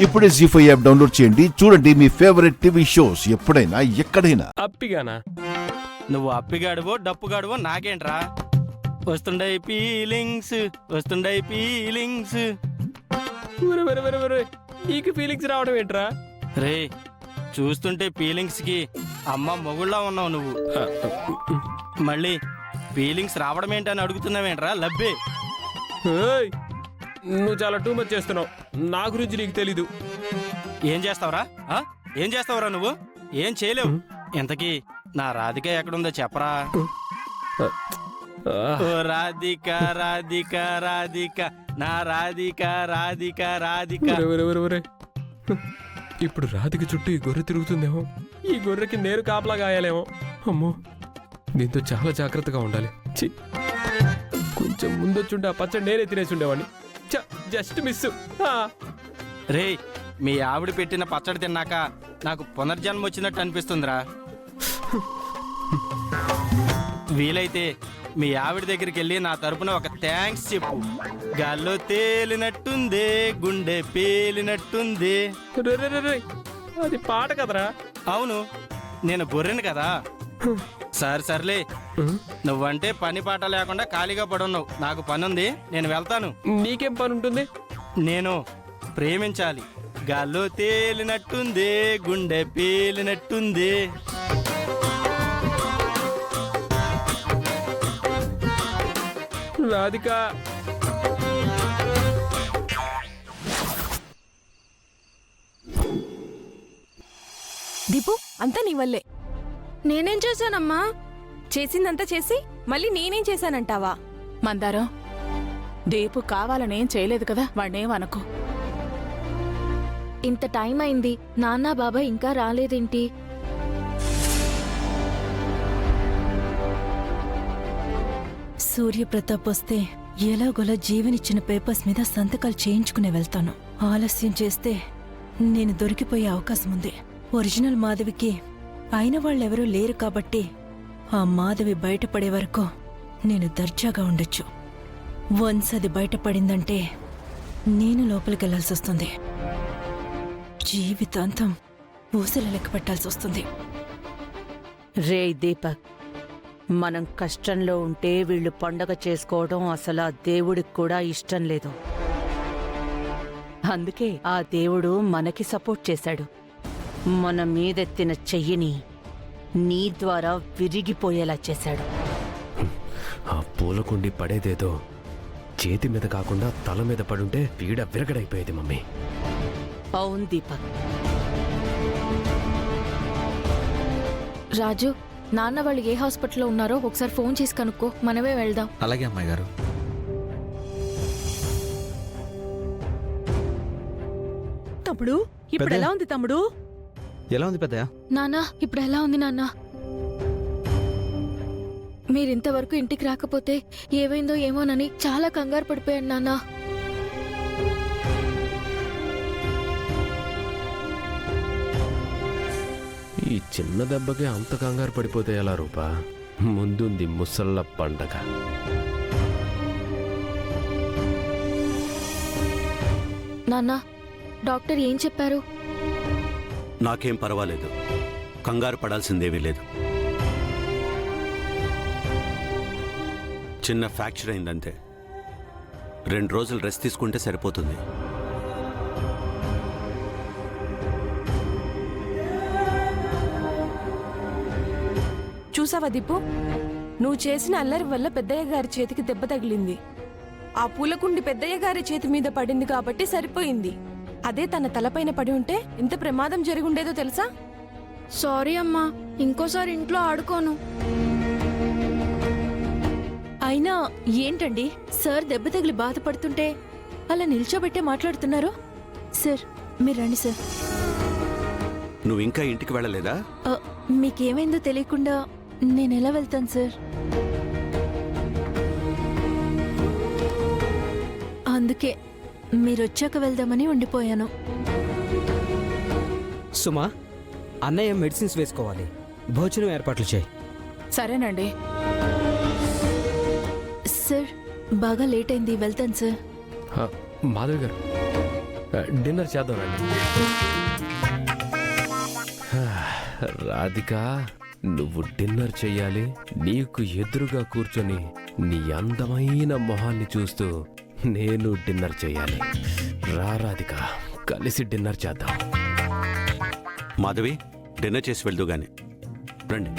ఇప్పుడే జీ5 app download చేయండి. చూడండి మీ ఫేవరెట్ టీవీ షోస్ ఎప్పుడైనా ఎక్కడైనా. అప్పిగానా? నువ్వు అప్పిగాడువో డప్పుగాడువో నాకేంట్రా, వస్తుండయి ఫీలింగ్స్, వస్తుండయి ఫీలింగ్స్. నీకు ఫీలింగ్స్ రావడం ఏంట్రా? రే చూస్తుంటే ఫీలింగ్స్ కి అమ్మ మొగుళ్ళ ఉన్నావు నువ్వు. మళ్ళీ ఫీలింగ్స్ రావడం ఏంటని అడుగుతున్నావేంట్రా లబ్బే? ఏయ్, నువ్వు చాలా టూ మచ్ చేస్తున్నావు. నా గురించి నీకు తెలీదు. ఏం చేస్తావురా? ఏం చేస్తావురా నువ్వు? ఏం చేయలేవు. ఇంతకీ నా రాధిక ఎక్కడుందో చెప్పరా? ఓ రాధిక రాధిక రాధిక, నా రాధిక రాధిక రాధిక. ఇప్పుడు రాధిక చుట్టూ ఈ గొర్రె తిరుగుతుందేమో. ఈ గొర్రెకి నేరు కాపలా గాయాలేమో. అమ్మో, దీంతో చాలా జాగ్రత్తగా ఉండాలి. ఛీ, కొంచెం ముందొచ్చుంటే ఆ పచ్చడి నేనే తినేసి ఉండేవాడిని. Just miss. రే, మీ ఆవిడ పెట్టిన పచ్చడి తిన్నాక నాకు పునర్జన్మ వచ్చినట్టు అనిపిస్తుందిరా. వీలైతే మీ ఆవిడ దగ్గరికి వెళ్ళి నా తరపున ఒక థ్యాంక్స్ చెప్పు. గాల్లో తేలినట్టుంది, గుండె పేలినట్టుంది. అది పాట కదరా? అవును, నేను గొర్రెను కదా. సర్లే, నువ్వంటే పని పాట లేకుండా ఖాళీగా పడున్నావు. నాకు పనుంది, నేను వెళ్తాను. నీకేం పని ఉంటుంది? నేను ప్రేమించాలి. గాల్లో తేలినట్టుంది, గుండె పేలినట్టుంది. రాధిక, దీపు, అంతా నీ వల్లే. నేనేం చేశానమ్మా? చేసిందంతా చేసి మళ్ళీ నేనేం చేశానంటావా? మందారం, దీపు కావాలనేం చేయలేదు కదా, వాణ్ణేమనుకో. ఇంత టైం అయింది, నాన్న బాబాయ్ ఇంకా రాలేదేంటి? సూర్యప్రతాప్ వస్తే ఎలాగోలా జీవనిచ్చిన పేపర్స్ మీద సంతకాలు చేయించుకునే వెళ్తాను. ఆలస్యం చేస్తే నేను దొరికిపోయే అవకాశం ఉంది. ఒరిజినల్ మాధవికి అయిన వాళ్ళెవరూ లేరు కాబట్టి ఆ మాధవి బయటపడే వరకు నేను దర్జాగా ఉండొచ్చు. వన్స్ అది బయటపడిందంటే నేను లోపలికెళ్లాల్సి వస్తుంది. జీవితాంతం ఊసలు లెక్క పెట్టాల్సి వస్తుంది. రే దీపక్, మనం కష్టంలో ఉంటే వీళ్ళు పండగ చేసుకోవడం అసలు ఆ దేవుడికి కూడా ఇష్టం లేదు. అందుకే ఆ దేవుడు మనకి సపోర్ట్ చేశాడు. మన మీదెత్తిన చెయ్యిని నీ ద్వారా విరిగిపోయేలా చేశాడు. ఆ పూలకుండి పడేదేదో చేతి మీద కాకుండా తల మీద పడుంటే పీడ విరగడైపోయేది మమ్మీ. అవును దీపక్. రాజు, నాన్న వాళ్ళు ఏ హాస్పిటల్లో ఉన్నారో ఒకసారి ఫోన్ చేసి కనుక్కో, మనమే వెళ్దాం. అలాగే అమ్మాయి గారు. తమ్ముడు, ఇప్పుడు ఎలా ఉంది తమ్ముడు? ఎలా ఉంది పెద్దయ్య? నాన్న, ఇప్పుడు ఎలా ఉంది నాన్న? మీరింతవరకు ఇంటికి రాకపోతే ఏమైందో ఏమోనని చాలా కంగారు పడిపోయాను నాన్న. ఈ చిన్న దెబ్బకే అంత కంగారు పడిపోతే ఎలా రూపా? ముందుంది ముసళ్ళ పండగ. నాన్న, డాక్టర్ ఏం చెప్పారు? నాకేం పర్వాలేదు, కంగారు పడాల్సిందేమీ లేదు. చిన్న ఫ్రాక్చర్ అయిందంతే. 2 రోజులు రెస్ట్ తీసుకుంటే సరిపోతుంది. చూసావా దీపు, నువ్వు చేసిన అల్లరి వల్ల పెద్దయ్య గారి చేతికి దెబ్బ తగిలింది. ఆ పూలకుండి పెద్దయ్య గారి చేతి మీద పడింది కాబట్టి సరిపోయింది. అదే తన తలపైన పడి ఉంటే ఎంత ప్రమాదం జరిగుండేదో తెలుసా? సారీ అమ్మా, ఇంకోసారి ఇంట్లో ఆడుకోను. అయినా ఏంటండి సార్ దెబ్బ తగిలి బాధపడుతుంటే అలా నిల్చోబెట్టే మాట్లాడుతున్నారు? సార్ మీరు రండి సార్. నువ్వు ఇంకా ఇంటికి వెళ్ళలేదా? మీకేమైందో తెలియకుండా నేనెలా వెళ్తాను సార్? అందుకే మీరొచ్చాక వెళ్దామని ఉండిపోయాను. సుమా, అన్నయ్య మెడిసిన్స్ వేసుకోవాలి. భోజనం ఏర్పాట్లు చేయి. సరేనండి. సార్ బాగా లేట్ అయింది, వెళ్తాను సార్. మాధవి గారు, డిన్నర్ చేద్దాం రండి. రాధిక, నువ్వు డిన్నర్ చెయ్యాలి. నీకు ఎదురుగా కూర్చొని నీ అందమైన మొహాన్ని చూస్తూ నేను డిన్నర్ చెయ్యాలి. రా రాధిక, కలిసి డిన్నర్ చేద్దాం. మాధవి, డిన్నర్ చేసి వెళ్దు గాని రండి.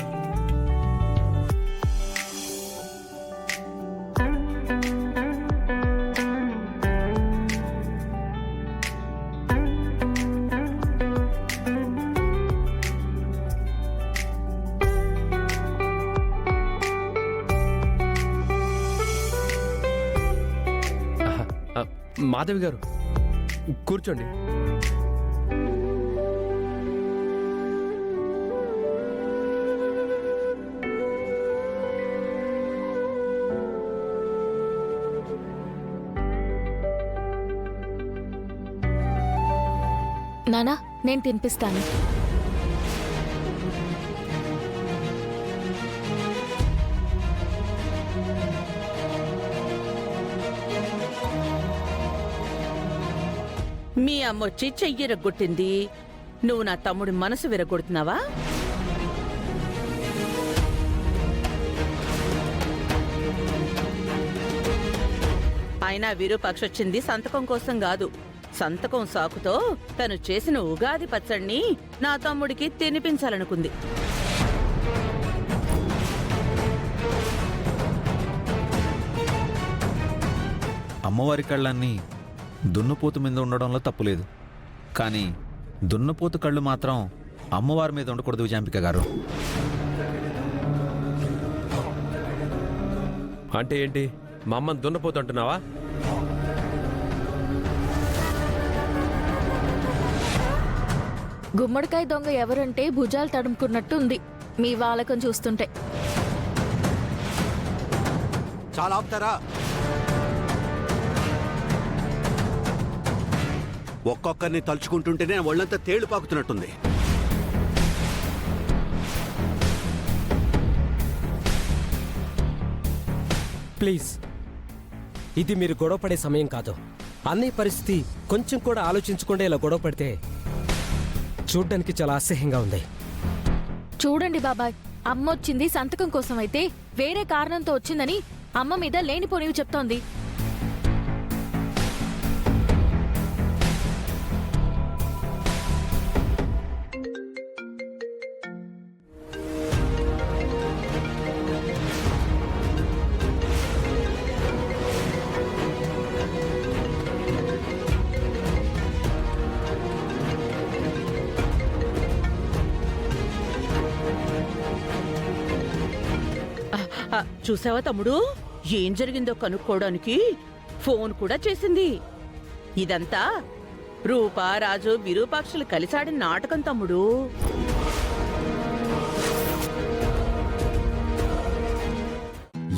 మాధవి గారు, కూర్చోండి. నానా, నేను తినిపిస్తాను. మీ అమ్మొచ్చి చెయ్యి విరగొట్టింది, నువ్వు నా తమ్ముడి మనసు విరగొడుతున్నావా? అయినా విరూపాక్ష వచ్చింది సంతకం కోసం కాదు. సంతకం సాకుతో తను చేసిన ఉగాది పచ్చడిని నా తమ్ముడికి తినిపించాలనుకుంది. అమ్మవారి కళ్ళన్నీ దున్నపోతు మీద ఉండడంలో తప్పులేదు, కానీ దున్నపోతు కళ్ళు మాత్రం అమ్మవారి మీద ఉండకూడదు విజయాంబిక గారు. అంటే ఏంటి, మా అమ్మని దున్నపోతు అంటున్నావా? గుమ్మడికాయ దొంగ ఎవరంటే భుజాలు తడుముకున్నట్టు ఉంది మీ వాలకం చూస్తుంటే. చాలా ఆపుతారా? ఒక్కొక్కరిని తలుచుకుంటుంటేనే ఒళ్ళంతా తేళ్లు పాకుతున్నట్టుంది. ప్లీజ్, ఇది మీరు గొడవపడే సమయం కాదు. అన్నయ్య పరిస్థితి కొంచెం కూడా ఆలోచించకుండా ఇలా గొడవ పడితే చూడ్డానికి చాలా అసహ్యంగా ఉంది. చూడండి బాబాయ్, అమ్మ వచ్చింది సంతకం కోసం అయితే వేరే కారణంతో వచ్చిందని అమ్మ మీద లేనిపోనివి చెప్తోంది. చూసావా తమ్ముడు, ఏం జరిగిందో కనుక్కోవడానికి ఫోన్ కూడా చేసింది. ఇదంతా రూపా, రాజు, విరూపాక్షులు కలిసాడిన నాటకం తమ్ముడు.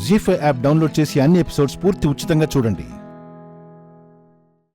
జీ5 యాప్ డౌన్లోడ్ చేసి అన్ని ఎపిసోడ్స్ పూర్తి ఉచితంగా చూడండి.